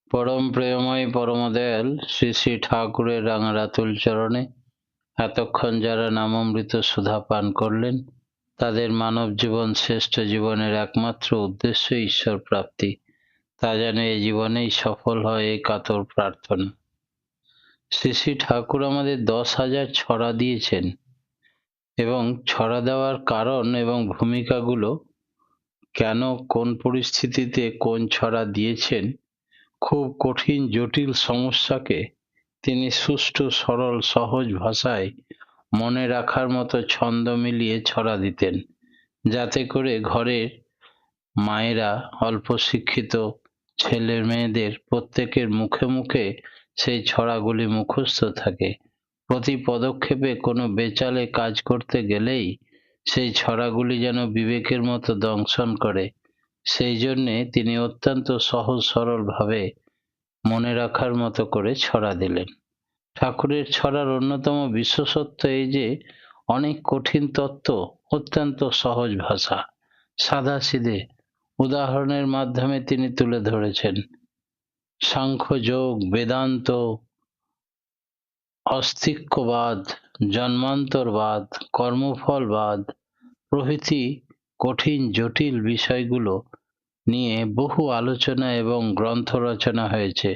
পরম প্রেমময় পরমদয়াল শ্রী শ্রী ঠাকুরের রাঙারাতুল চরণে এতক্ষণ যারা নামামৃত সুধা পান করলেন, তাদের মানব জীবন শ্রেষ্ঠ জীবনের একমাত্র উদ্দেশ্য ঈশ্বর প্রাপ্তি। তা যেন এই জীবনেই সফল হয়, এই কাতর প্রার্থনা। শ্রী শ্রী ঠাকুর আমাদের 10,000 ছড়া দিয়েছেন এবং ছড়া দেওয়ার কারণ এবং ভূমিকাগুলো কেন, কোন পরিস্থিতিতে কোন ছড়া দিয়েছেন, খুব কঠিন জটিল সমস্যাকে তিনি সুষ্ঠু সরল সহজ ভাষায় মনে রাখার মতো ছন্দ মিলিয়ে ছড়া দিতেন, যাতে করে ঘরের মায়েরা, অল্প শিক্ষিত ছেলে মেয়েদের প্রত্যেকের মুখে মুখে সেই ছড়াগুলি মুখস্থ থাকে। প্রতি পদক্ষেপে কোনো বেচালে কাজ করতে গেলেই সেই ছড়াগুলি যেন বিবেকের মতো দংশন করে। সেই জন্যে তিনি অত্যন্ত সহজ সরল ভাবে মনে রাখার মতো করে ছড়া দিলেন। ঠাকুরের ছড়ার অন্যতম বিশেষত্ব এই যে অনেক কঠিন তত্ত্ব অত্যন্ত সহজ ভাষা, সাদাসিধে উদাহরণের মাধ্যমে তিনি তুলে ধরেছেন। সাংখ্যযোগ, বেদান্ত, অস্তিক্যবাদ, জন্মান্তরবাদ, কর্মফলবাদ প্রভৃতি কঠিন জটিল বিষয়গুলো নিয়ে বহু আলোচনা এবং গ্রন্থ রচনা হয়েছে।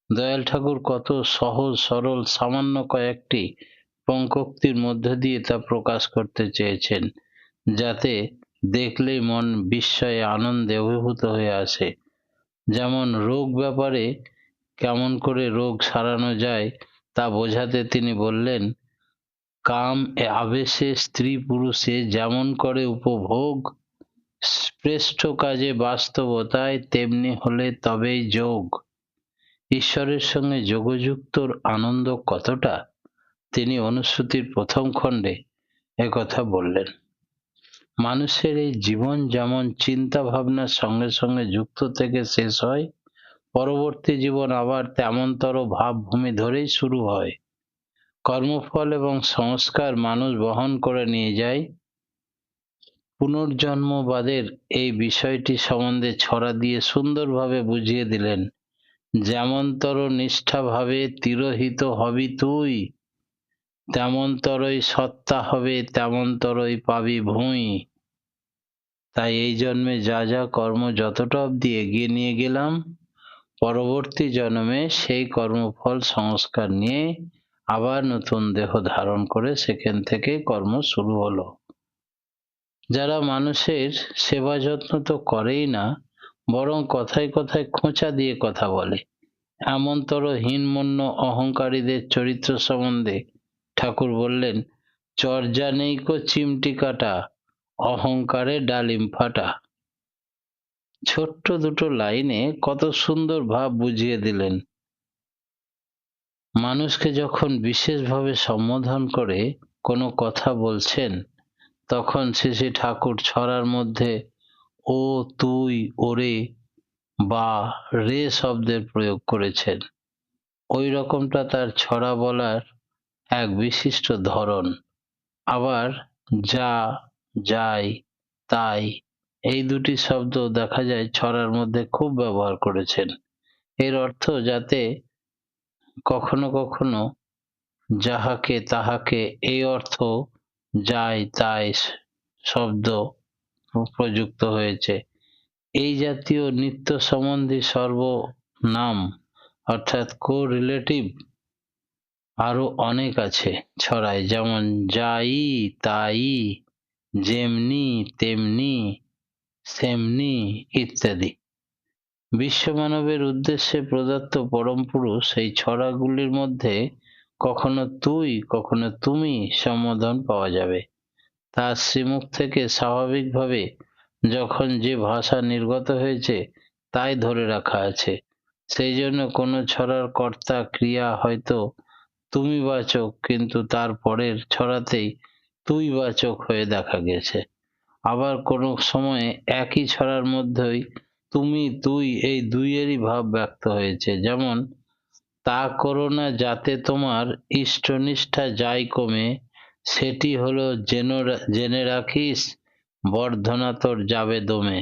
দয়াল ঠাকুর কত সহজ সরল সামান্য কয়েকটি পঙ্ক্তির মধ্য দিয়ে তা প্রকাশ করতে চেয়েছেন, যাতে দেখলেই মন বিস্ময়ে আনন্দে অভিভূত হয়ে আসে। যেমন রোগ ব্যাপারে কেমন করে রোগ সারানো যায় তা বোঝাতে তিনি বললেন, কাম আবেশে স্ত্রী পুরুষে যেমন করে উপভোগ, শ্রেষ্ঠ কাজে বাস্তবতায় তেমনি হলে তবেই যোগ। ঈশ্বরের সঙ্গে যোগযুক্তর আনন্দ কতটা, তিনি অনুশ্রুতির প্রথম খণ্ডে একথা বললেন। মানুষের এই জীবন যেমন চিন্তা ভাবনার সঙ্গে সঙ্গে যুক্ত থেকে শেষ হয়, পরবর্তী জীবন আবার তেমনতর ভাবভূমি ধরেই শুরু হয়। কর্মফল এবং সংস্কার মানুষ বহন করে নিয়ে যায়। পুনর্জন্মবাদের এই বিষয়টি সম্বন্ধে ছড়া দিয়ে সুন্দরভাবে বুঝিয়ে দিলেন। যেমনতর নিষ্ঠাভাবে তিরোহিত হবি তুই, তেমনতরই সত্তা হবে, তেমনতরই পাবি ভুঁই। তাই এই জন্মে যা যা কর্ম যতটা অবধি এগিয়ে নিয়ে গেলাম, পরবর্তী জন্মে সেই কর্মফল সংস্কার নিয়ে আবার নতুন দেহ ধারণ করে সেখান থেকে কর্ম শুরু হলো। যারা মানুষের সেবা যত্ন তো করেই না, বরং কথায় কথায় খোঁচা দিয়ে কথা বলে, এমনতর হীনমন্য অহংকারীদের চরিত্র সম্বন্ধে ঠাকুর বললেন, চর্যা নেই কো চিমটি কাটা, অহংকারে ডালিম ফাটা। ছোট্ট দুটো লাইনে কত সুন্দর ভাব বুঝিয়ে দিলেন। মানুষকে যখন বিশেষভাবে সম্বোধন করে কোনো কথা বলছেন, তখন শ্রী শ্রী ঠাকুর ছড়ার মধ্যে ও, তুই, ওরে বা রে শব্দের প্রয়োগ করেছেন। ওই রকমটা তার ছড়া বলার এক বিশিষ্ট ধরন। আবার যা, যাই, তাই এই দুটি শব্দ দেখা যায় ছড়ার মধ্যে খুব ব্যবহার করেছেন। এর অর্থ যাতে কখনো কখনো যাহাকে তাহাকে এই অর্থ যাই তাই শব্দ প্রযুক্ত হয়েছে। এই জাতীয় নিত্য সম্বন্ধী সর্বনাম অর্থাৎ কো-রিলেটিভ আরো অনেক আছে ছড়ায়, যেমন যাই, তাই, যেমনি, তেমনি, সেমনি ইত্যাদি। বিশ্বমানবের উদ্দেশ্যে প্রদত্ত পরম পুরুষ এই ছড়াগুলির মধ্যে কখনো তুই, কখনো তুমি সম্বোধন পাওয়া যাবে। তার শ্রীমুখ থেকে স্বাভাবিকভাবে যখন যে ভাষা নির্গত হয়েছে তাই ধরে রাখা আছে। সেই জন্য কোনো ছড়ার কর্তা ক্রিয়া হয়তো তুমি বাচক, কিন্তু তার পরের ছড়াতেই তুই বাচক হয়ে দেখা গেছে। আবার কোনো সময়ে একই ছড়ার মধ্যেই তুমি, তুই এই দুইয়েরই ভাব ব্যক্ত হয়েছে। যেমন, তা করো না যাতে তোমার ইষ্টনিষ্ঠা যায় কমে, সেটি হলো জেনে রাখিস, বর্ধনা তোর যাবে দমে।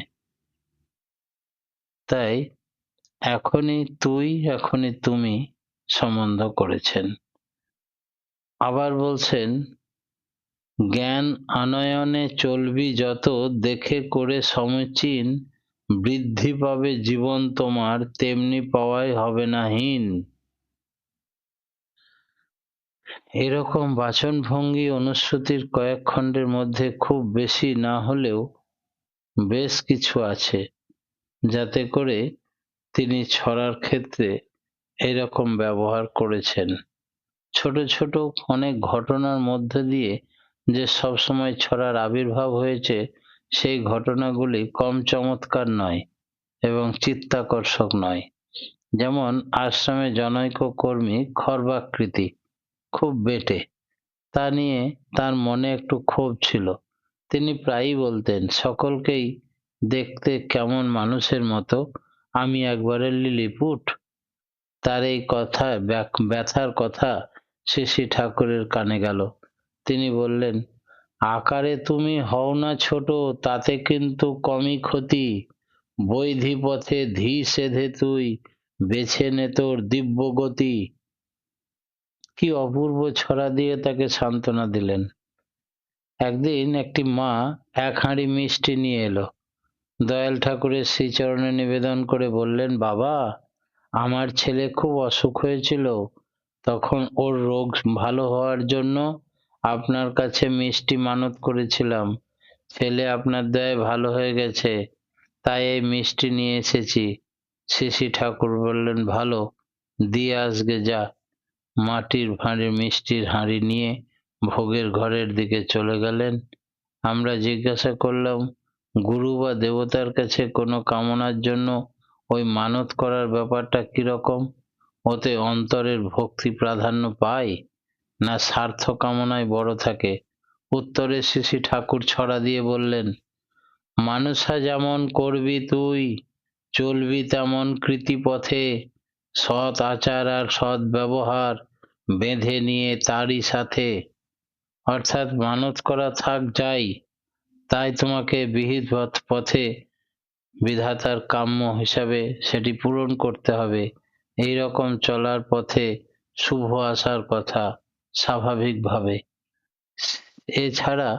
তাই এখনই তুই এখনই তুমি সম্বন্ধ করেছেন। আবার বলছেন, জ্ঞান আনয়নে চলবি যত, দেখে করে সমীচীন, বৃদ্ধি পাবে জীবন তোমার, তেমনি পাওয়াই হবে না হীন। এরকম বাচনভঙ্গি অনুশ্রুতির কয়েক খণ্ডের মধ্যে খুব বেশি না হলেও বেশ কিছু আছে, যাতে করে তিনি ছড়ার ক্ষেত্রে এরকম ব্যবহার করেছেন। ছোট ছোট অনেক ঘটনার মধ্যে দিয়ে যে সবসময় ছড়ার আবির্ভাব হয়েছে, সেই ঘটনাগুলি কম চমৎকার নয় এবং চিত্তাকর্ষক নয়। যেমন আশ্রমে জনৈক কর্মী খর্বাকৃতি, খুব বেঁটে, তা নিয়ে তার মনে একটু ক্ষোভ ছিল। তিনি প্রায়ই বলতেন, সকলকেই দেখতে কেমন মানুষের মতো, আমি একবারে লিলিপুট। তার এই কথা, ব্যথার কথা শ্রী শ্রী ঠাকুরের কানে গেল। তিনি বললেন, আকারে তুমি হও না ছোট, তাতে কিন্তু কমই ক্ষতি। বৈধি পথে ধী সেধে তুই, বেছে নে তোর দিব্য গতি। কি অপূর্ব ছড়া দিয়ে তাকে সান্ত্বনা দিলেন। একদিন একটি মা এক হাঁড়ি মিষ্টি নিয়ে এলো। দয়াল ঠাকুরের শ্রীচরণে নিবেদন করে বললেন, বাবা, আমার ছেলে খুব অসুখ হয়েছিল, তখন ওর রোগ ভালো হওয়ার জন্য আপনার কাছে মিষ্টি মানত করেছিলাম। ছেলে আপনার দয়ায় ভালো হয়ে গেছে, তাই এই মিষ্টি নিয়ে এসেছি। শ্রী শ্রী ঠাকুর বললেন, ভালো, দিয়ে আসগে যা। মাটির ভাঁড়ে মিষ্টির হাঁড়ি নিয়ে ভোগের ঘরের দিকে চলে গেলেন। আমরা জিজ্ঞাসা করলাম, গুরু বা দেবতার কাছে কোনো কামনার জন্য ওই মানত করার ব্যাপারটা কিরকম? ওতে অন্তরের ভক্তি প্রাধান্য পায়, না স্বার্থ কামনায় বড় থাকে? উত্তরে শ্রী শ্রী ঠাকুর ছড়া দিয়ে বললেন, মানুষা যেমন করবি তুই, চলবি তেমন কৃতি পথে, সৎ আচার আর সৎ ব্যবহার বেঁধে নিয়ে তারই সাথে। অর্থাৎ মানত করা থাক যাই, তাই তোমাকে বিহিত পথে বিধাতার কাম্য হিসাবে সেটি পূরণ করতে হবে। এই রকম চলার পথে শুভ আসার কথা স্বাভাবিকভাবে। এছাড়া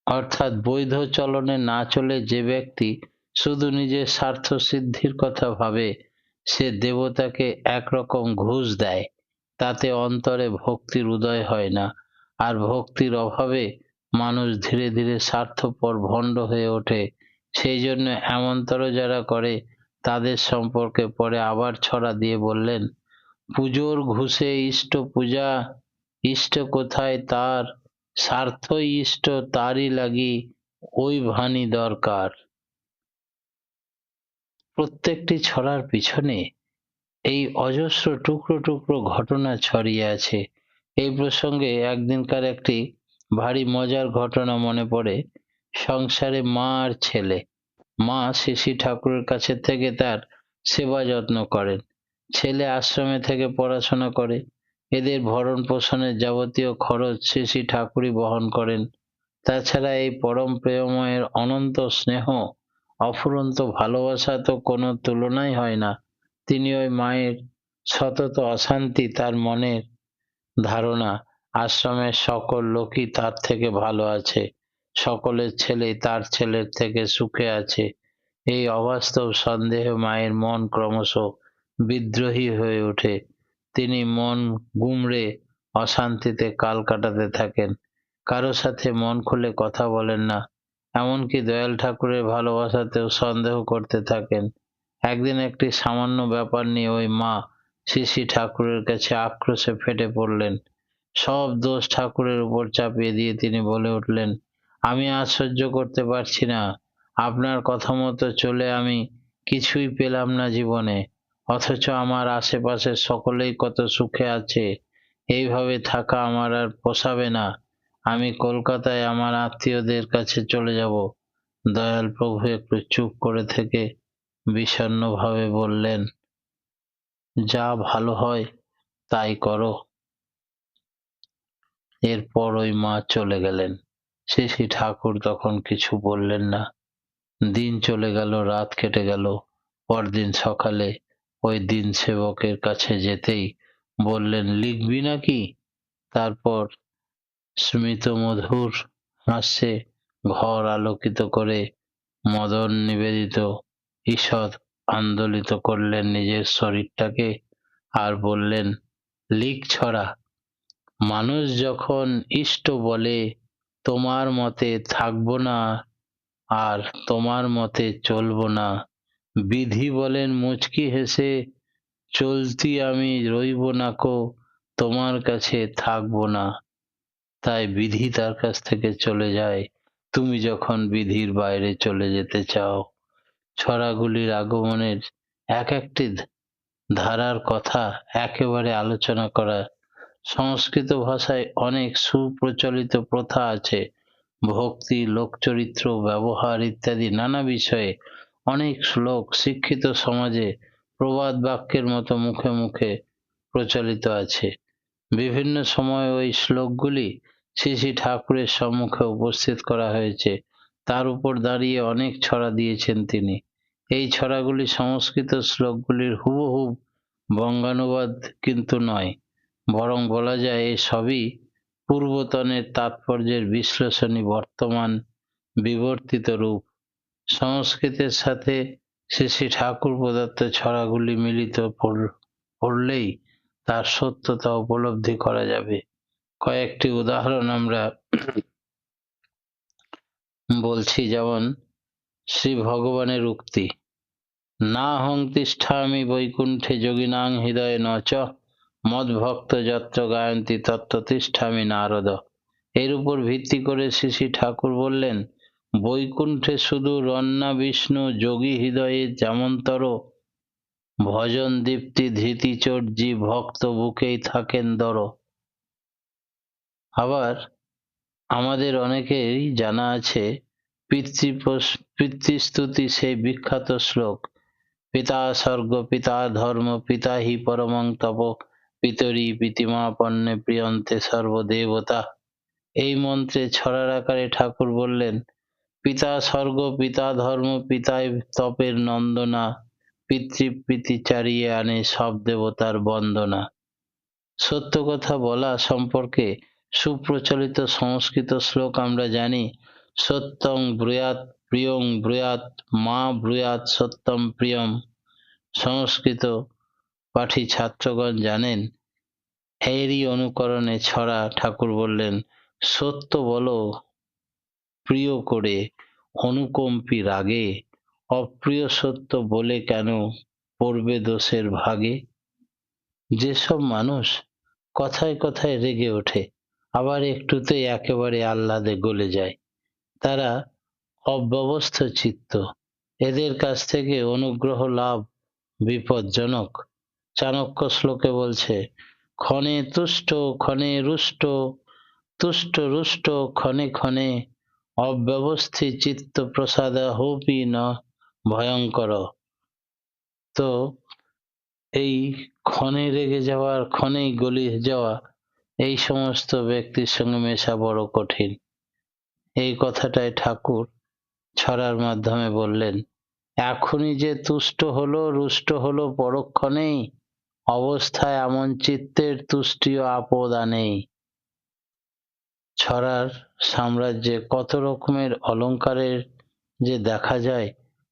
অর্থাৎ বৈধ চলনে না চলে যে ব্যক্তি শুধু নিজের স্বার্থ সিদ্ধির কথা ভাবে, সে দেবতাকে একরকম ঘুষ দেয়, তাতে অন্তরে ভক্তির উদয় হয় না। আর ভক্তির অভাবে মানুষ ধীরে ধীরে স্বার্থপর ভণ্ড হয়ে ওঠে। সেই জন্য এমনতর যারা করে, তাদের সম্পর্কে পরে আবার ছড়া দিয়ে বললেন, পুজোর ঘুষে ইষ্ট পূজা, ইষ্ট কোথায় তার, স্বার্থই ইষ্ট তারই লাগি, ওই ভানি দরকার। প্রত্যেকটি ছড়ার পিছনে এই অজস্র টুকরো টুকরো ঘটনা ছড়িয়ে আছে। এই প্রসঙ্গে একদিনকার একটি ভারী মজার ঘটনা মনে পড়ে। সংসারে মা আর ছেলে। মা শ্রী শ্রী ঠাকুরের কাছে থেকে তার সেবা যত্ন করেন, ছেলে আশ্রমে থেকে পড়াশোনা করে। এদের ভরণ পোষণের যাবতীয় খরচ শ্রী শ্রী ঠাকুরই বহন করেন। তাছাড়া এই পরম প্রেমময়ের অনন্ত স্নেহ, অফুরন্ত ভালোবাসা তো কোনো তুলনাই হয় না। তিনি ওই মায়ের সতত অশান্তি, তার মনের ধারণা আশ্রমের সকল লোকই তার থেকে ভালো আছে, সকলের ছেলেই তার ছেলের থেকে সুখে আছে, এই অবাস্তব সন্দেহে মায়ের মন ক্রমশ বিদ্রোহী হয়ে ওঠে। তিনি মন গুমড়ে অশান্তিতে কাল কাটাতে থাকেন। কারো সাথে মন খুলে কথা বলেন না, এমনকি দয়াল ঠাকুরের ভালোবাসাতেও সন্দেহ করতে থাকেন। একদিন একটি সামান্য ব্যাপার নিয়ে ওই মা শ্রী শ্রী ঠাকুরের কাছে আক্রোশে ফেটে পড়লেন। সব দোষ ঠাকুরের উপর চাপিয়ে দিয়ে তিনি বলে উঠলেন, আমি আর সহ্য করতে পারছি না, আপনার কথা মতো চলে আমি কিছুই পেলাম না জীবনে, অথচ আমার আশেপাশের সকলেই কত সুখে আছে। এইভাবে থাকা আমার আর পোষাবে না, আমি কলকাতায় আমার আত্মীয়দের কাছে চলে যাব। দয়াল প্রভু একটু চুপ করে থেকে বিষণ্ণভাবে বললেন, যা ভালো হয় তাই করো। এরপর ওই মা চলে গেলেন। শ্রী শ্রী ঠাকুর তখন কিছু বললেন না। দিন চলে গেল, রাত কেটে গেল। পরদিন সকালে ওই দিন সেবকের কাছে যেতেই বললেন, লিখবি নাকি? তারপর স্মিত মধুর হাস্যে ঘর আলোকিত করে মদন নিবেদিত ঈষৎ আন্দোলিত করলেন নিজের শরীরটাকে আর বললেন, লিখ ছড়া। মানুষ যখন ইষ্ট বলে তোমার মতে থাকবো না আর তোমার মতে চলবো না, বিধি বলেন মুচকি হেসে চলতি আমি রইব নাকো, তোমার কাছে থাকবো না। তাই বিধি তার কাছ থেকে চলে যায়, তুমি যখন বিধির বাইরে চলে যেতে চাও। ছড়াগুলির আগমনের এক একটি ধারার কথা একেবারে আলোচনা করা। সংস্কৃত ভাষায় অনেক সুপ্রচলিত প্রথা আছে, ভক্তি, লোকচরিত্র, ব্যবহার ইত্যাদি নানা বিষয়ে অনেক শ্লোক শিক্ষিত সমাজে প্রবাদ বাক্যের মতো মুখে মুখে প্রচলিত আছে। বিভিন্ন সময় ওই শ্লোকগুলি শ্রী শ্রী ঠাকুরের সম্মুখে উপস্থিত করা হয়েছে, তার উপর দাঁড়িয়ে অনেক ছড়া দিয়েছেন তিনি। এই ছড়াগুলি সংস্কৃত শ্লোকগুলির হুবহু বঙ্গানুবাদ কিন্তু নয়, বরং বলা যায় এ সবই পূর্বতনের তাৎপর্যের বিশ্লেষণী বর্তমান বিবর্তিত রূপ। সংস্কৃতের সাথে শ্রী শ্রী ঠাকুর প্রদত্ত ছড়াগুলি মিলিত পড়লেই তার সত্যতা উপলব্ধি করা যাবে। কয়েকটি উদাহরণ আমরা বলছি, যেমন শ্রী ভগবানের উক্তি, নাহং তিষ্ঠামি বৈকুণ্ঠে যোগিনাং হৃদয়ে নচ মদ্ভক্ত যত্র গায়ন্তি তত্ত্ব তিষ্ঠামি নারদ। এর উপর ভিত্তি করে শ্রী শ্রী ঠাকুর বললেন, বৈকুণ্ঠে শুধু রন্না বিষ্ণু যোগী হৃদয়ে যেমনতর ভজন দীপ্তি ধৃতিচর্যি ভক্ত বুকেই থাকেন দর। আবার আমাদের অনেকেরই জানা আছে পিতৃস্তুতি সেই বিখ্যাত শ্লোক, পিতা স্বর্গ পিতা ধর্ম পিতা হি পরমং তপ পিতরি পিতিমাপন্নে প্রিয়ন্তে সর্বদেবতা। এই মন্ত্রে ছড়ার আকারে ঠাকুর বললেন, পিতা স্বর্গ পিতা ধর্ম পিতায় তপের নন্দনা, পিতৃপ্রীতি চারিয়ে আনে সব দেবতার বন্দনা। সত্য কথা বলা সম্পর্কে সুপ্রচলিত সংস্কৃত শ্লোক আমরা জানি, সত্যং ব্রূয়াৎ প্রিয়ং ব্রূয়াৎ মা ব্রূয়াৎ সত্যম প্রিয়ম। সংস্কৃত পাঠী ছাত্রগণ জানেন, এরই অনুকরণে ছড়া ঠাকুর বললেন, সত্য বলো প্রিয় করে অনুকম্পী রাগে, অপ্রিয় সত্য বলে কেন পড়বে দোষের ভাগে। যেসব মানুষ কথায় কথায় রেগে ওঠে আবার একটুতেই একেবারে আহ্লাদে গলে যায়, তারা অব্যবস্থ চিত্ত, এদের কাছ থেকে অনুগ্রহ লাভ বিপজ্জনক। চাণক্য শ্লোকে বলছে, ক্ষণে তুষ্ট ক্ষণে রুষ্ট তুষ্ট রুষ্ট ক্ষণে ক্ষণে অব্যবস্থিত চিত্ত প্রসাদ হোপি ন ভয়ঙ্কর। তো এই ক্ষণে রেগে যাওয়া আর ক্ষণেই গলিয়ে যাওয়া, এই সমস্ত ব্যক্তির সঙ্গে মেশা বড় কঠিন। এই কথাটাই ঠাকুর ছড়ার মাধ্যমে বললেন, এখনই যে তুষ্ট হলো রুষ্ট হলো পরক্ষণেই, অবস্থায় এমন চিত্তের তুষ্টিও আপদ আনেই। ছড়ার সাম্রাজ্যে কত রকমের অলঙ্কারের যে দেখা যায়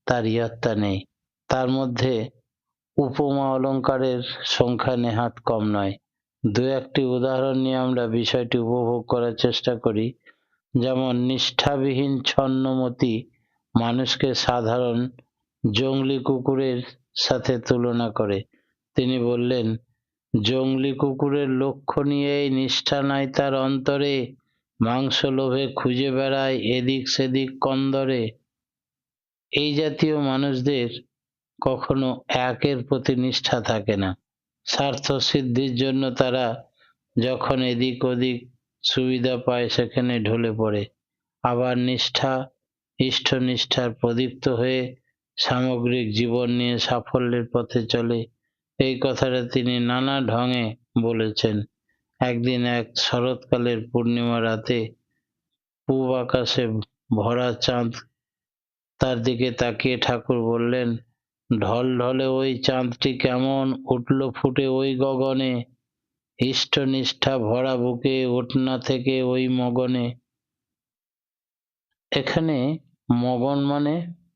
তার ইয়ত্তা নেই। তার মধ্যে উপমা অলঙ্কারের সংখ্যা নেহাত কম নয়। দু একটি উদাহরণ নিয়ে আমরা বিষয়টি উপভোগ করার চেষ্টা করি। যেমন নিষ্ঠাবিহীন ছন্নমতি মানুষকে সাধারণ জংলি কুকুরের সাথে তুলনা করে তিনি বললেন, জংলি কুকুরের লক্ষ্য নিয়েই নিষ্ঠা নাই তার অন্তরে, মাংস লোভে খুঁজে বেড়ায় এদিক সেদিক কন্দরে। এই জাতীয় মানুষদের কখনো একের প্রতি নিষ্ঠা থাকে না। স্বার্থ সিদ্ধির জন্য তারা যখন এদিক ওদিক সুবিধা পায় সেখানে ঢলে পড়ে। আবার নিষ্ঠা ইষ্টনিষ্ঠার প্রদীপ্ত হয়ে সামগ্রিক জীবন নিয়ে সাফল্যের পথে চলে। এই কথাটা তিনি নানা ঢঙে বলেছেন। একদিন এক শরৎকালের পূর্ণিমা রাতে পূব আকাশে ভরা চাঁদ, তার দিকে তাকিয়ে ঠাকুর বললেন, ঢল ঢলে ওই চাঁদটি কেমন উঠল ফুটে ওই গগনে, ইষ্টনিষ্ঠা ভরা বুকে ওঠনা থেকে ওই মগনে। এখানে মগন মানে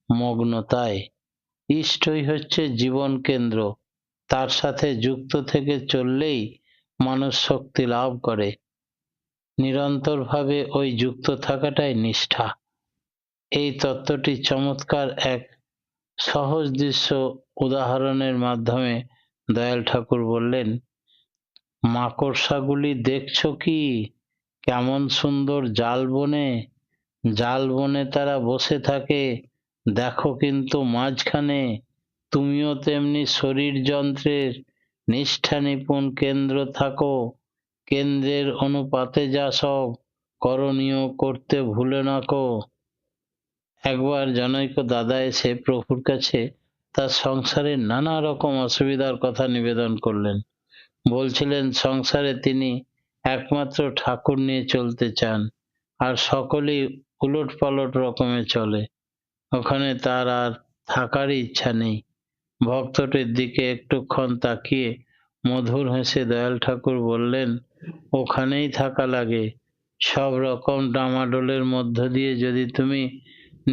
মগ্নতায়, ইষ্টই হচ্ছে জীবন কেন্দ্র, তার সাথে যুক্ত থেকে চললেই মানুষ শক্তি লাভ করে। নিরন্তরভাবে ওই যুক্ত থাকাটাই নিষ্ঠা। এই তত্ত্বটি চমৎকার এক সহজ দৃশ্য উদাহরণের মাধ্যমে দয়াল ঠাকুর বললেন, মাকড়সাগুলি দেখছো কি কেমন সুন্দর জাল বনে, জাল বনে তারা বসে থাকে, দেখো কিন্তু মাঝখানে তুমিও তেমনি শরীর যন্ত্রের নিষ্ঠা নিপুণ কেন্দ্র থাকো, কেন্দ্রের অনুপাতে যা সব করণীয় করতে ভুলে নাকো। একবার জনৈক দাদা এসে প্রভুর কাছে তার সংসারের নানা রকম অসুবিধার কথা নিবেদন করলেন। বলছিলেন সংসারে তিনি একমাত্র ঠাকুর নিয়ে চলতে চান, আর সকলেই উলটপালট রকমে চলে। ওখানে তার আর থাকারই ইচ্ছা নেই। ভক্তটির দিকে একটুক্ষণ তাকিয়ে মধুর হেসে দয়াল ঠাকুর বললেন, ওখানেই থাকা লাগে। সব রকম ডামাডোলের মধ্য দিয়ে যদি তুমি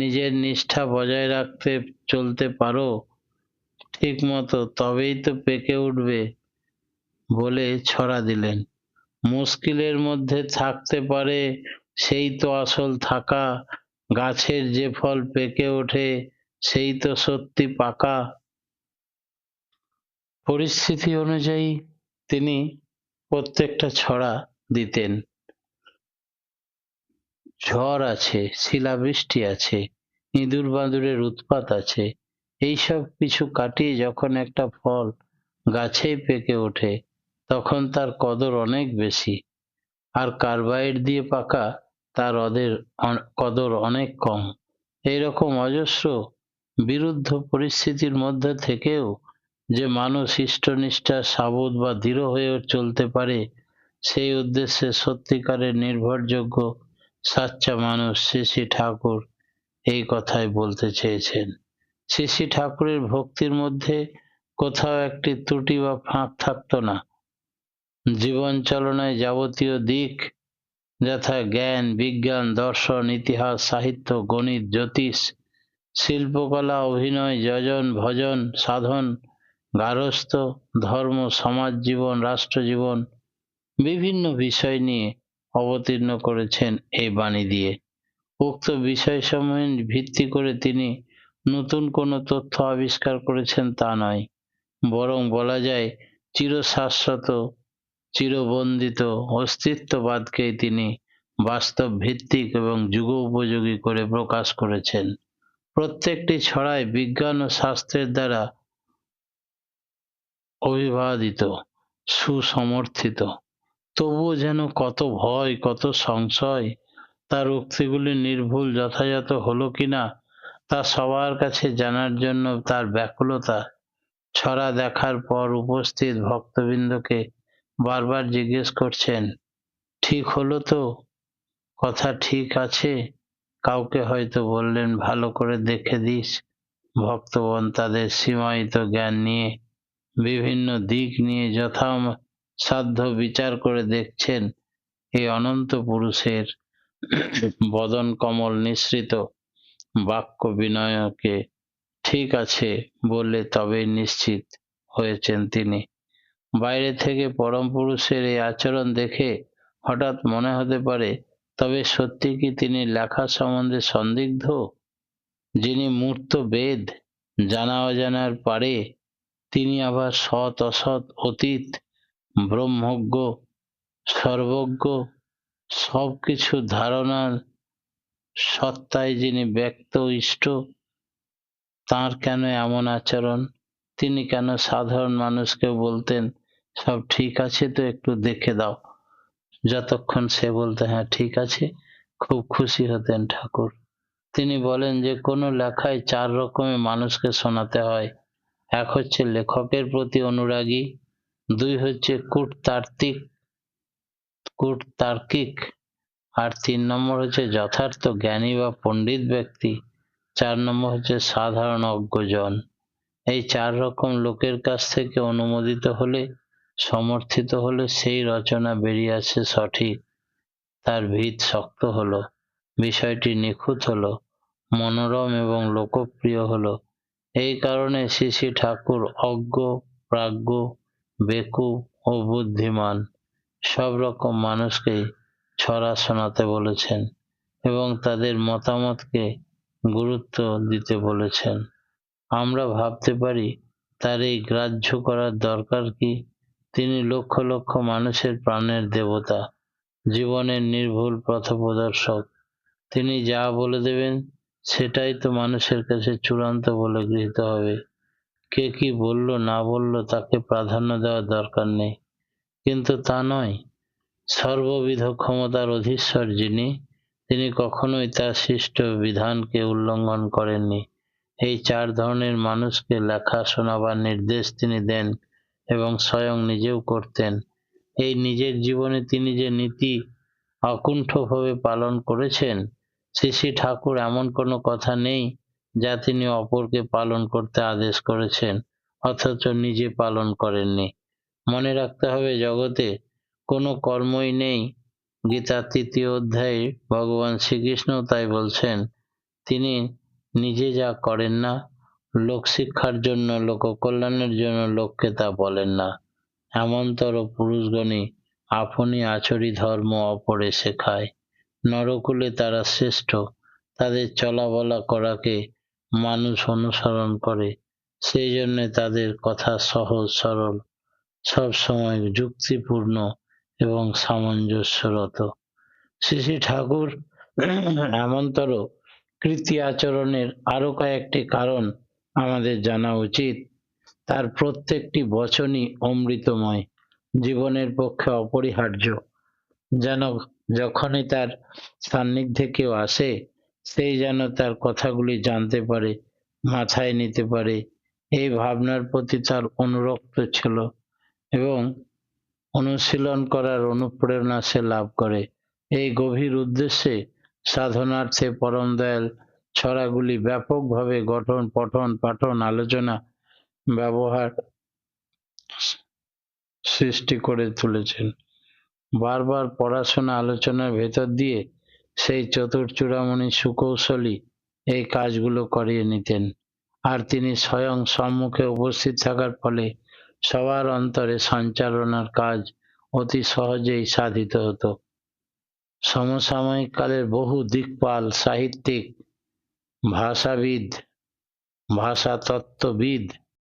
নিজের নিষ্ঠা বজায় রাখতে চলতে পারো ঠিক মতো, তবেই তো পেকে উঠবে। বলে ছড়া দিলেন, মুশকিলের মধ্যে থাকতে পারে সেই তো আসল থাকা, গাছের যে ফল পেকে ওঠে সেই তো সত্যি পাকা। পরিস্থিতি অনুযায়ী তিনি প্রত্যেকটা ছড়া দিতেন। ঝড় আছে, শিলাবৃষ্টি আছে, ইঁদুর বাঁদুরের উৎপাত আছে, এইসব কিছু কাটিয়ে যখন একটা ফল গাছেই পেকে ওঠে তখন তার কদর অনেক বেশি। আর কার্বাইড দিয়ে পাকা তার কদর অনেক কম। এইরকম অজস্র বিরুদ্ধ পরিস্থিতির মধ্যে থেকেও যে মানুষ ইষ্টনিষ্ঠা সাবুত বা দৃঢ় হয়ে চলতে পারে, সেই উদ্দেশ্যে সত্যিকারের নির্ভরযোগ্য সাচ্চা মানুষ শ্রী শ্রী ঠাকুর এই কথাই বলতে চেয়েছেন। শ্রী শ্রী ঠাকুরের ভক্তির মধ্যে কোথাও একটি ত্রুটি বা ফাঁক থাকতো না। জীবন চালনায় যাবতীয় দিক যথা জ্ঞান, বিজ্ঞান, দর্শন, ইতিহাস, সাহিত্য, গণিত, জ্যোতিষ, শিল্পকলা, অভিনয়, যজন, ভজন, সাধন, গার্হস্থ্য, ধর্ম, সমাজ জীবন, রাষ্ট্রজীবন, বিভিন্ন বিষয় নিয়ে অবতীর্ণ করেছেন এই বাণী দিয়ে। উক্ত বিষয়সমূহ ভিত্তি করে তিনি নতুন কোনো তথ্য আবিষ্কার করেছেন তা নয়, বরং বলা যায় চিরশাশ্বত চিরবন্দিত অস্তিত্ববাদকেই তিনি বাস্তব ভিত্তিক এবং যুগোপযোগী করে প্রকাশ করেছেন। প্রত্যেকটি ছড়ায় বিজ্ঞান ও শাস্ত্রের দ্বারা অভিবাদিত, সুসমর্থিত, তবুও যেন কত ভয়, কত সংশয়, তার উক্তিগুলি নির্ভুল যথাযথ হলো কিনা তা সবার কাছে জানার জন্য তার ব্যাকুলতা। ছড়া দেখার পর উপস্থিত ভক্তবৃন্দকে বারবার জিজ্ঞেস করছেন, ঠিক হলো তো, কথা ঠিক আছে? কাউকে হয়তো বললেন ভালো করে দেখে দিস। ভক্তগণ তাদের সীমায়িত জ্ঞান নিয়ে বিভিন্ন দিক নিয়ে যথাসাধ্য বিচার করে দেখছেন এই অনন্ত পুরুষের বদন কমল নিঃসৃত বাক্য বিনয়কে ঠিক আছে বললে তবেই নিশ্চিত হয়েছেন তিনি। বাইরে থেকে পরম পুরুষের এই আচরণ দেখে হঠাৎ মনে হতে পারে, তবে সত্যি কি তিনি লেখা সম্বন্ধে সন্দিগ্ধ? যিনি মূর্ত বেদ জানা অজানার পারে, তিনি আবার সৎ অসৎ অতীত ব্রহ্মজ্ঞ সর্বজ্ঞ সবকিছু ধারণার সত্তায় যিনি ব্যক্ত ইষ্ট, তাঁর কেন এমন আচরণ? তিনি কেন সাধারণ মানুষকে বলতেন সব ঠিক আছে তো, একটু দেখে দাও? যতক্ষণ সে বলতে হ্যাঁ ঠিক আছে, খুব খুশি হতেন ঠাকুর। তিনি বলেন যে কোনো লেখায় চার রকমের মানুষকে শোনাতে হয়। এক হচ্ছে লেখকের প্রতি অনুরাগী, দুই হচ্ছে কূটতার্কিক, আর 3 নম্বর হচ্ছে যথার্থ জ্ঞানী বা পণ্ডিত ব্যক্তি, 4 নম্বর হচ্ছে সাধারণ অজ্ঞজন। এই 4 রকম লোকের কাছ থেকে অনুমোদিত হলে, সমর্থিত হলে সেই রচনা বেরিয়ে আসে সঠিক, তার ভিত শক্ত হলো, বিষয়টি নিখুঁত হলো, মনোরম এবং লোকপ্রিয় হলো। এই কারণে শ্রী শ্রী ঠাকুর অজ্ঞ, প্রাজ্ঞ, বেকুব ও বুদ্ধিমান সব রকম মানুষকেই ছড়া শোনাতে বলেছেন এবং তাদের মতামতকে গুরুত্ব দিতে বলেছেন। আমরা ভাবতে পারি, তার এই গ্রাহ্য করার দরকার কি? তিনি লক্ষ লক্ষ মানুষের প্রাণের দেবতা, জীবনের নির্ভুল পথপ্রদর্শক। তিনি যা বলে দেবেন সেটাই তো মানুষের কাছে চূড়ান্ত বলে গৃহীত হবে। কে কি বলল না বলল তাকে প্রাধান্য দেওয়ার দরকার নেই। কিন্তু তা নয়। সর্ববিধ ক্ষমতার অধীশ্বর যিনি, তিনি কখনোই তার সৃষ্ট বিধানকে উল্লঙ্ঘন করেননি। এই 4 ধরনের মানুষকে লেখা শোনাবার নির্দেশ তিনি দেন এবং স্বয়ং নিজেও করতেন। এই নিজের জীবনে তিনি যে নীতি অকুণ্ঠভাবে পালন করেছেন, শ্রী শ্রী ঠাকুর এমন কোনো কথা নেই যা তিনি অপরকে পালন করতে আদেশ করেছেন অথচ নিজে পালন করেননি। মনে রাখতে হবে, জগতে কোনো কর্মই নেই। গীতার 3য় অধ্যায়ে ভগবান শ্রীকৃষ্ণও তাই বলছেন। তিনি নিজে যা করেন না, লোকশিক্ষার জন্য, লোককল্যাণের জন্য লোককে তা বলেন না। এমনতর পুরুষগণই আপনি আচরি ধর্ম অপরে শেখায়। নরকুলে তারা শ্রেষ্ঠ, তাদের চলা বলা করাকে মানুষ অনুসরণ করে, সেই জন্যে তাদের কথা সহজ সরল, সবসময় যুক্তিপূর্ণ এবং সামঞ্জস্যরত। শ্রী শ্রী ঠাকুর এমনতর কৃতি আচরণের আরো কয়েকটি কারণ আমাদের জানা উচিত। তার প্রত্যেকটি বচনই অমৃতময়, জীবনের পক্ষে অপরিহার্য। যেন যখনই তার সান্নিধ্যে কেউ আসে, সেই যেন তার কথাগুলি জানতে পারে, মাথায় নিতে পারে। এই ভাবনার প্রতি তার অনুরক্ত ছিল এবং অনুশীলন করার অনুপ্রেরণা সে লাভ করে। এই গভীর উদ্দেশ্যে সাধনার্থে পরম দয়াল ছড়াগুলি ব্যাপকভাবে গঠন, পঠন, পাঠন, আলোচনা, ব্যবহার সৃষ্টি করে তুলেছেন। বারবার পড়াশোনা আলোচনার ভেতর দিয়ে সেই চতুর-চূড়ামণি সুকৌশলী এই কাজগুলো করিয়ে নিতেন। আর তিনি স্বয়ং সম্মুখে উপস্থিত থাকার ফলে সবার অন্তরে সঞ্চারণার কাজ অতি সহজেই সাধিত হতো। সমসাময়িক কালের বহু দিকপাল, সাহিত্যিক, ভাষাবিদ, ভাষাতত্ত্ববিদ